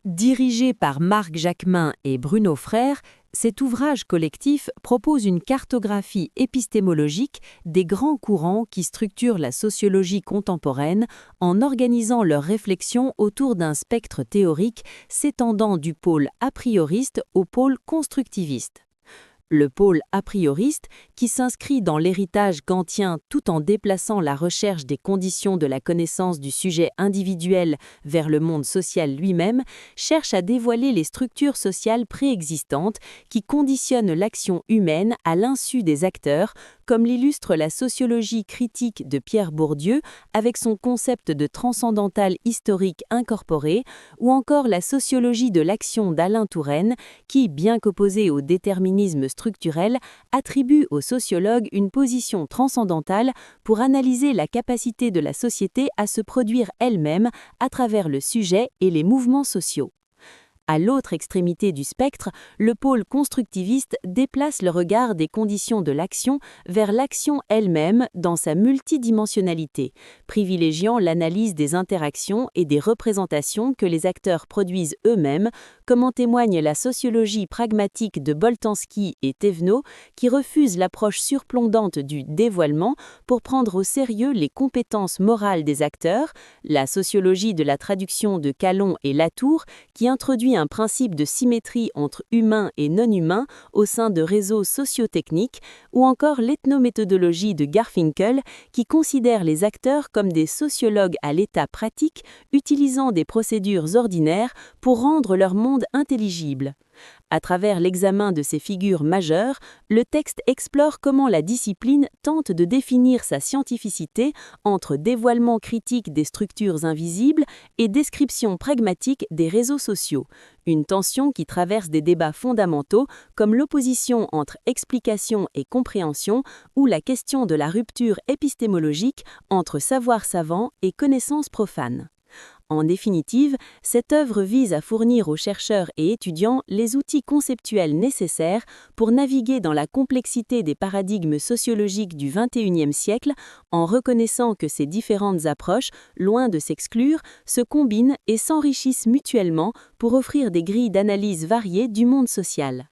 Dirigé par Marc Jacquemin et Bruno Frère, cet ouvrage collectif propose une cartographie épistémologique des grands courants qui structurent la sociologie contemporaine en organisant leurs réflexions autour d'un spectre théorique s'étendant du pôle a prioriste au pôle constructiviste. Le pôle a prioriste, qui s'inscrit dans l'héritage kantien tout en déplaçant la recherche des conditions de la connaissance du sujet individuel vers le monde social lui-même, cherche à dévoiler les structures sociales préexistantes qui conditionnent l'action humaine à l'insu des acteurs, comme l'illustre la sociologie critique de Pierre Bourdieu avec son concept de transcendantal historique incorporé, ou encore la sociologie de l'action d'Alain Touraine, qui, bien qu'opposée au déterminisme structurel, attribue aux sociologues une position transcendantale pour analyser la capacité de la société à se produire elle-même à travers le sujet et les mouvements sociaux. À l'autre extrémité du spectre, le pôle constructiviste déplace le regard des conditions de l'action vers l'action elle-même dans sa multidimensionnalité, privilégiant l'analyse des interactions et des représentations que les acteurs produisent eux-mêmes, comme en témoigne la sociologie pragmatique de Boltanski et Thévenot, qui refuse l'approche surplombante du dévoilement pour prendre au sérieux les compétences morales des acteurs, la sociologie de la traduction de Calon et Latour, qui introduit un principe de symétrie entre humain et non-humain au sein de réseaux sociotechniques, ou encore l'ethnométhodologie de Garfinkel, qui considère les acteurs comme des sociologues à l'état pratique, utilisant des procédures ordinaires pour rendre leur monde intelligible. À travers l'examen de ces figures majeures, le texte explore comment la discipline tente de définir sa scientificité entre dévoilement critique des structures invisibles et description pragmatique des réseaux sociaux, une tension qui traverse des débats fondamentaux comme l'opposition entre explication et compréhension ou la question de la rupture épistémologique entre savoir savant et connaissance profane. En définitive, cette œuvre vise à fournir aux chercheurs et étudiants les outils conceptuels nécessaires pour naviguer dans la complexité des paradigmes sociologiques du XXIe siècle en reconnaissant que ces différentes approches, loin de s'exclure, se combinent et s'enrichissent mutuellement pour offrir des grilles d'analyse variées du monde social.